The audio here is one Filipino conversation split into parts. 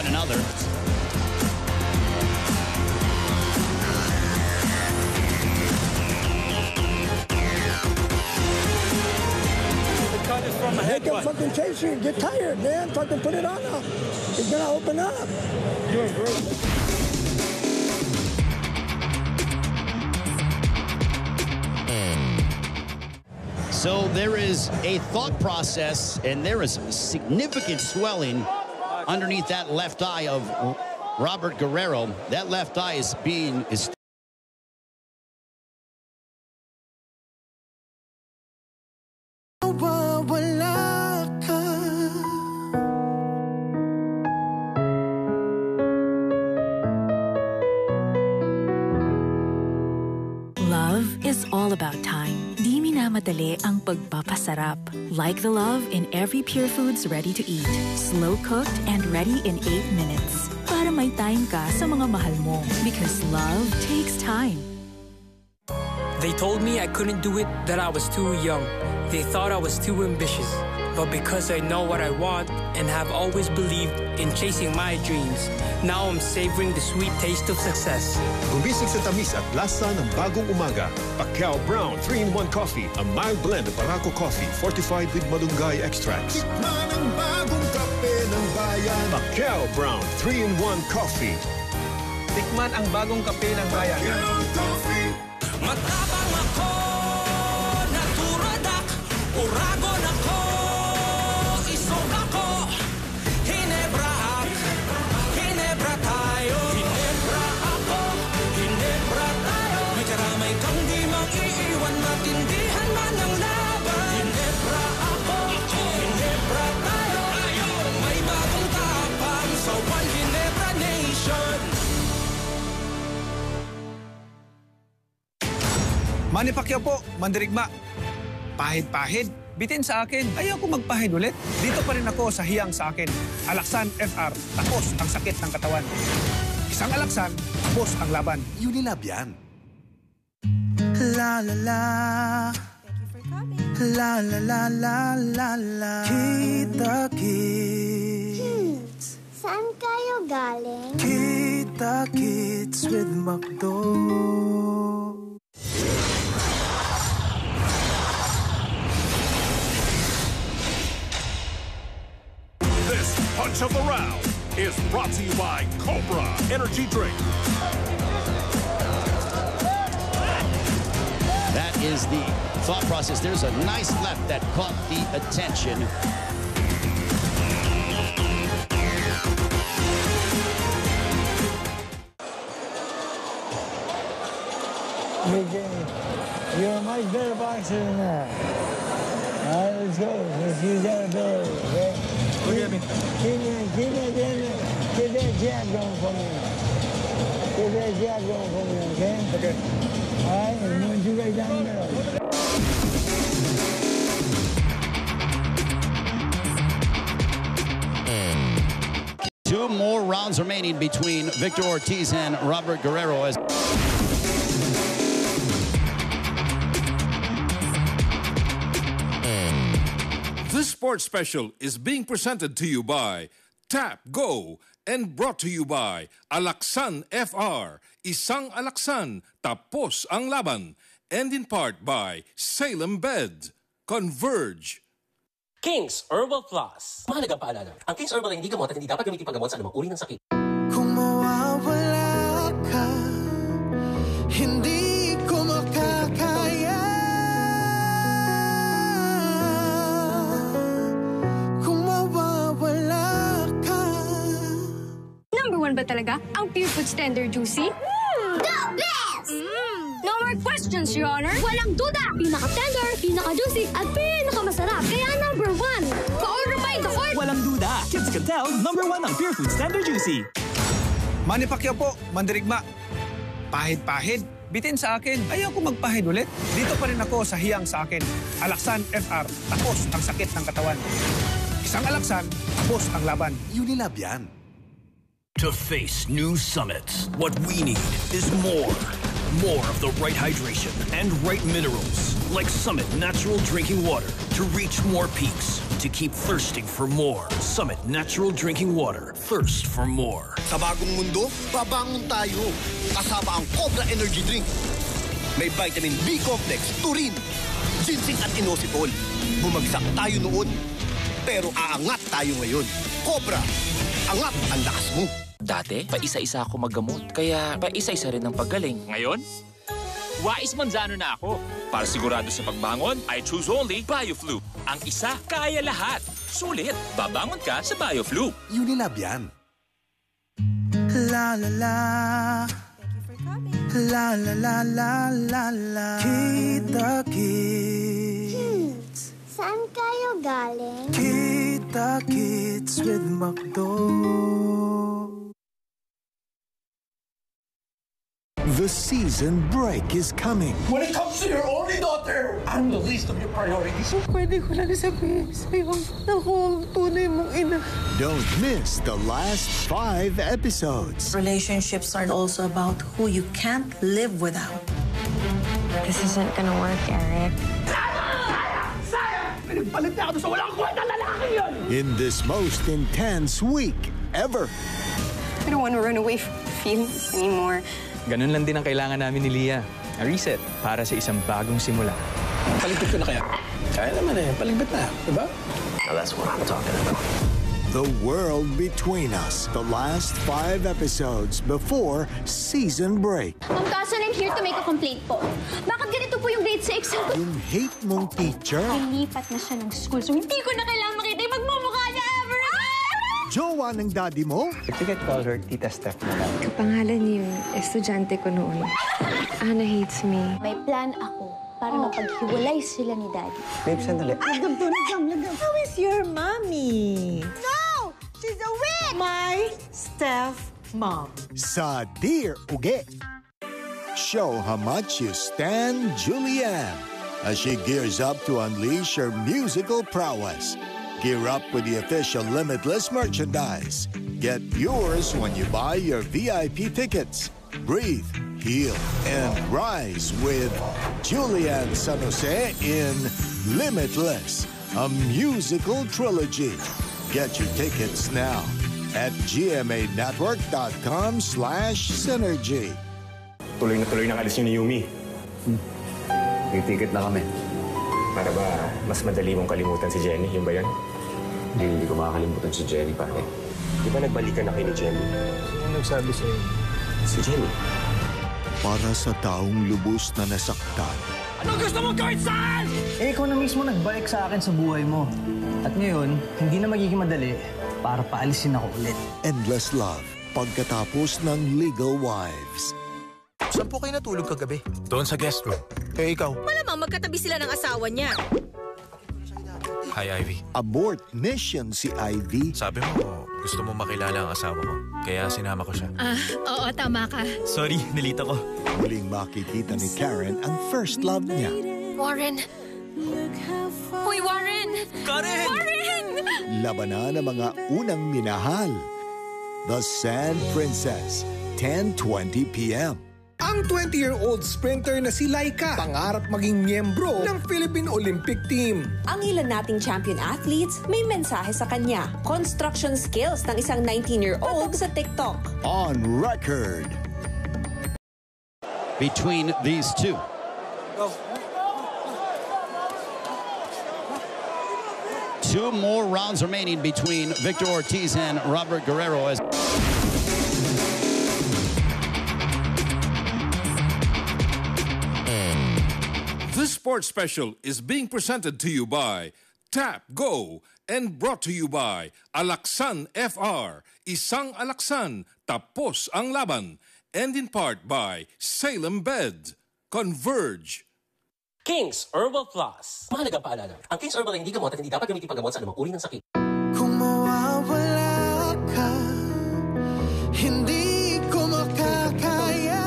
one another. They can fucking chase you and get tired, man. Fucking put it on him. He's gonna open up. You're great. So there is a thought process, and there is significant swelling underneath that left eye of Robert Guerrero. That left eye is Love is all about time. Di minamadali ang pagpapasarap. Like the love in every Pure Foods ready to eat. Slow cooked and ready in 8 minutes. Para may time ka sa mga mahal mo. Because love takes time. They told me I couldn't do it, that I was too young. They thought I was too ambitious. But because I know what I want and have always believed in chasing my dreams, now I'm savoring the sweet taste of success. Gumising sa tamis at lasa ng bagong umaga. Pacquiao Brown 3-in-1 Coffee, a mild blend of Barako coffee fortified with malunggay extracts. Tikman ang bagong kape ng bayan. Pacquiao Brown 3-in-1 Coffee. Tikman ang bagong kape ng bayan. Pacquiao Coffee. Matapang ako, naturadak, uragon ako, isog ako, hinebra tayo, hinebra ako, hinebra tayo, may karamay kang di mag-iiwan, matindihan man ang laban, hinebra ako, hinebra tayo, may bagong tapang sa One Ginebra Nation. Manny Pacquiao po, mandirigma. Pahid-pahid, bitin sa akin. Ayaw ko magpahid ulit. Dito pa rin ako sa hiyang sa akin. Alaksan FR, tapos ang sakit ng katawan. Isang alaksan, tapos ang laban. Unilab yan. La la la. Thank you for coming. La la la la la la. Kita-kits. Saan kayo galing? Kita-kits with McDo. Punch of the Round is brought to you by Cobra Energy Drink. That is the thought process. There's a nice left that caught the attention. You're a much better boxer than that. All right, let's go. Let's use that ability, okay? Look at me. Keep that jab going for me. Keep that jab going for me, okay? Okay. All right, and then you right down the middle. Two more rounds remaining between Victor Ortiz and Robert Guerrero. This sports special is being presented to you by Tap Go and brought to you by Alaksan FR, Isang Alaksan, tapos ang laban, and in part by Salem Bed, Converge. King's Herbal Plus. Mahalagang paalala, ang King's Herbal ay hindi gamot at hindi dapat gamitin paggamot sa anumang uri ng sakit. Kung mawawala ka, hindi ko makakaya. Number 1 ba talaga ang Pure Foods Tender Juicy? The best! No more questions, Your Honor. Walang duda! Pinaka-tender, pinaka-juicy, at pinaka-masarap. Kaya number 1. Pa-order by the court! Walang duda! Kids can tell, number 1 ang Pure Foods Tender Juicy. Manny Pacquiao po, mandirigma. Pahid-pahid, bitin sa akin. Ayaw ko magpahid ulit. Dito pa rin ako sa hiyang sa akin. Alaksan FR, tapos ang sakit ng katawan. Isang alaksan, tapos ang laban. Unilab yan. To face new summits, what we need is more. More of the right hydration and right minerals, like Summit Natural Drinking Water, to reach more peaks, to keep thirsting for more. Summit Natural Drinking Water, thirst for more. Sa bagong mundo, babangon tayo. Kasama ang Cobra Energy Drink. May vitamin B complex, taurine, ginseng at inositol. Bumagsak tayo noon, pero aangat tayo ngayon. Cobra, angat ang lakas mo. Dati, paisa-isa ako maggamot, kaya paisa-isa rin ang pagaling. Ngayon, wais manzano na ako. Para sigurado sa pagbangon, I choose only BioFlu. Ang isa, kaya lahat. Sulit, babangon ka sa BioFlu. Unilab yan. La la la. La la la la la la. Kita Kids. Saan kayo galing? Kita Kids with McDo. The season break is coming. When it comes to your only daughter, I'm the least of your priorities. So pwede ko lang sabihin sa'yo na ako ang tunay mong ina. Don't miss the last 5 episodes. Relationships are also about who you can't live without. This isn't gonna work, Eric. Pinagpalit na ako sa walang kwenta lalaki yun! In this most intense week ever. I don't want to run away from feelings anymore. Ganun lang din ang kailangan namin ni Leah. A reset para sa isang bagong simula. Paligpit ko na kaya? Kaya naman eh, paligpit na, diba? Now that's what I'm talking about. The World Between Us. The last 5 episodes before season break. Ma'am Carson, I'm here to make a complaint po. Bakit ganito po yung grade sa exam ko? Yung hate mong teacher. Nilipat na siya ng school, so hindi ko na kailangan makita yung magmumukha niya ever again! Jowa ng daddy mo? If you could call her Tita Steph na lang. Kapangalan niyo yung estudyante ko noon. Anna hates me. May plan ako para mapaghiwalay sila ni Daddy. Babe, sandali. How is your mommy? No! She's a witch! My step-mom. Sa Dear Uge. Show how much you stand Julianne as she gears up to unleash her musical prowess. Gear up with the official Limitless merchandise. Get yours when you buy your VIP tickets. Breathe, heal, and rise with Julianne San Jose in Limitless, a musical trilogy. Get your tickets now at gmanetwork.com/synergy. Tuloy na alis niyo ni Yumi. May ticket na kami. Para ba mas madali mong kalimutan si Jenny? Yung ba yan? Hindi ko makakalimutan si Jenny, pare. Di ba nagbalikan na kayo ni Jenny? Sino nagsabi sa'yo? Si Jenny. Para sa taong lubos na nasaktan. Anong gusto mong gawin saan? Eh, ikaw na mismo nagbalik sa akin sa buhay mo. At ngayon, hindi na magiging madali para paalisin ako ulit. Endless Love, pagkatapos ng Legal Wives. Saan po kayo natulog kagabi? Doon sa guest room. Eh, ikaw? Malamang magkatabi sila ng asawa niya. Hi, Ivy. Abort mission si Ivy. Sabi mo, gusto mo makilala ang asawa ko. Kaya sinama ko siya. Oo, tama ka. Sorry, nilita ko. Muling makikita ni Karen ang first love niya. Warren. Uy, Warren! Karen! Warren! Labanan ng mga unang minahal. The Sand Princess, 10:20 p.m. Ang 20-year-old sprinter na si Laika, pangarap maging miyembro ng Philippine Olympic Team. Ang ilan nating champion athletes may mensahe sa kanya. Construction skills ng isang 19-year-old sa TikTok. On record. Between these two. Two more rounds remaining between Victor Ortiz and Robert Guerrero. This sports special is being presented to you by Tap Go and brought to you by Alaksan FR, Isang Alaksan, Tapos ang Laban, and in part by Salem Bed, Converge. King's Herbal Plus. Mahalagang paalala, ang King's Herbal ay hindi gamot at hindi dapat gamitin paggamot sa anumang uri ng sakit. Kung mawawala ka, hindi ko makakaya.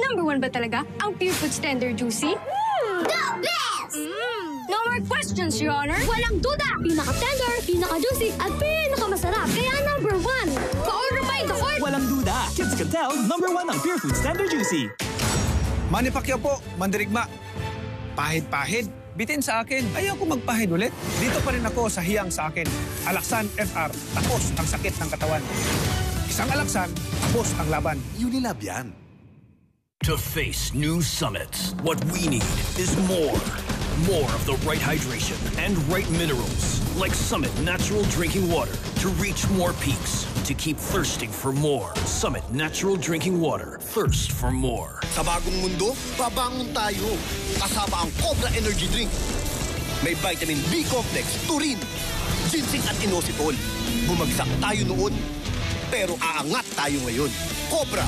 Number 1 ba talaga ang Pure Foods Tender Juicy? The best! No more questions! Congratulations, Your Honor! Walang duda! Pinaka-tender, pinaka-juicy, at pinaka-masarap. Kaya number 1, pa-order by the court! Walang duda. Kids can tell, number 1 ang Pure Foods Tender Juicy. Manny Pacquiao po, mandirigma. Pahid-pahid, bitin sa akin. Ayaw ko magpahid ulit. Dito pa rin ako sa hiyang sa akin. Alaksan FR, tapos ang sakit ng katawan. Isang alaksan, tapos ang laban. Unilab yan. To face new summits, what we need is more. More of the right hydration and right minerals, like Summit Natural Drinking Water, to reach more peaks, to keep thirsting for more. Summit Natural Drinking Water, thirst for more. Sa bagong mundo, babangon tayo. Kasama ang Cobra Energy Drink. May vitamin B complex, taurine, ginseng at inositol. Bumagsak tayo noon, pero aangat tayo ngayon. Cobra,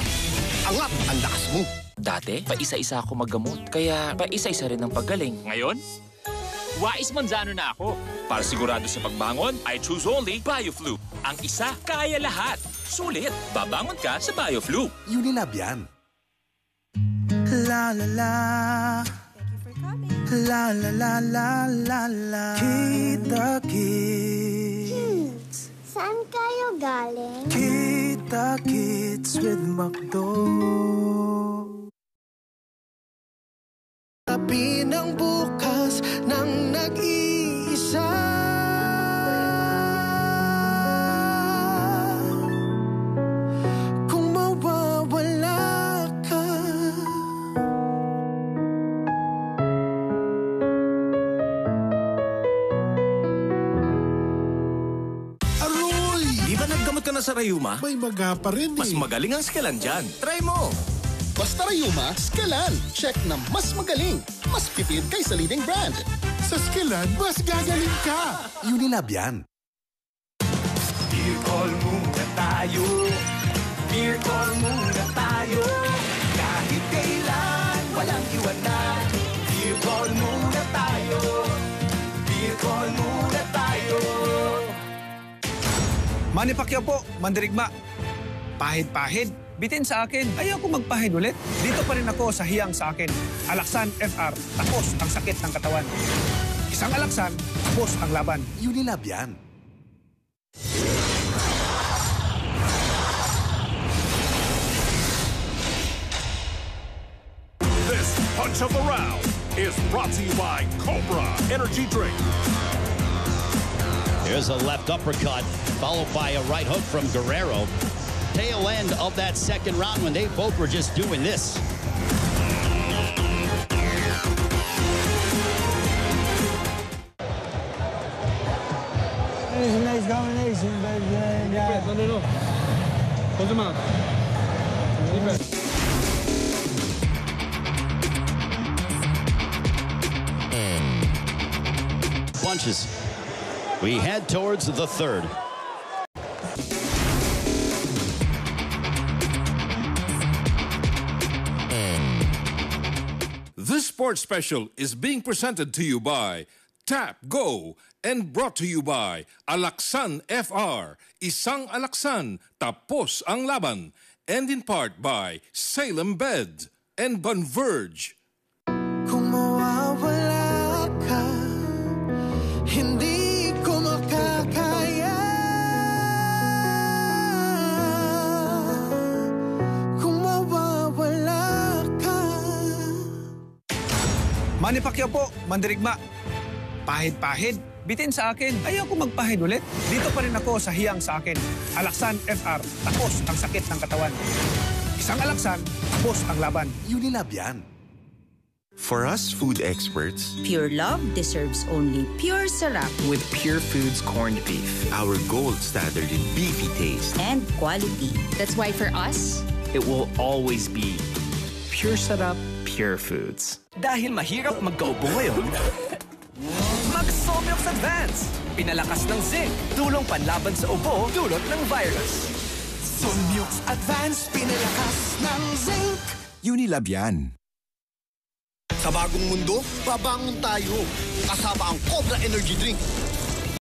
angat ang lakas mo. Dati, paisa-isa ako maggamot, kaya paisa-isa rin ang pagaling. Ngayon, wais manzano na ako. Para sigurado sa pagbangon, I choose only BioFlu. Ang isa, kaya lahat. Sulit, babangon ka sa BioFlu. Unilab yan. La la la. La la la la la la. Kita Kids. Saan kayo galing? Kita Kids with McDo. Tabi ng bukas ng nag-iisa. Kung mawawala ka. Aroy! Di ba naggamot ka na sa Rayuma? May maga pa rin Mas magaling ang Scalan dyan. Try mo! Basta Rayuma, Scalan. Check na mas magaling. Mas pipid kaysa leading brand. Sa Scalan, mas gagaling ka. Unilab yan. Beer call muna tayo. Beer call muna tayo. Kahit kailan, walang iwanan. Beer call muna tayo. Beer call muna tayo. Manny Pacquiao po, mandirigma. Pahid-pahid, bitin sa akin. Ayaw ko magpahid ulit. Dito pa rin ako sa hiyang sa akin. Alaksan FR, tapos ang sakit ng katawan. Isang alaksan, tapos ang laban. Unilab yan. This punch of the round is brought to you by Cobra Energy Drink. There's a left uppercut, followed by a right hook from Guerrero. Tail end of that second round when they both were just doing this. It's a nice combination, but No. Close them out. Punches. We head towards the third. This sports special is being presented to you by Tap Go and brought to you by Alaksan FR, Isang Alaksan, Tapos ang Laban, and in part by Salem Bed and Converge. Kung mawawala ka, hindi ko makakaya. Kung mawawala ka. Manny Pacquiao po, mandirigma. Pahid-pahid, bitin sa akin. Ayaw ko magpahid ulit. Dito pa rin ako sa hiyang sa akin. Alaksan FR, tapos ang sakit ng katawan. Isang alaksan, tapos ang laban. Unilab yan. For us food experts, Pure Love deserves only pure sarap with Pure Foods corned beef, our gold standard in beefy taste and quality. That's why for us, it will always be Pure Sarap, Pure Foods. Dahil mahirap magkaupo ngayon, mag-Somyox Advance! Pinalakas ng zinc, tulong panlaban sa ubo, dulot ng virus. Somyox Advance, pinalakas ng zinc. Unilab yan. Sa bagong mundo, babangon tayo. Kasama ang Cobra Energy Drink.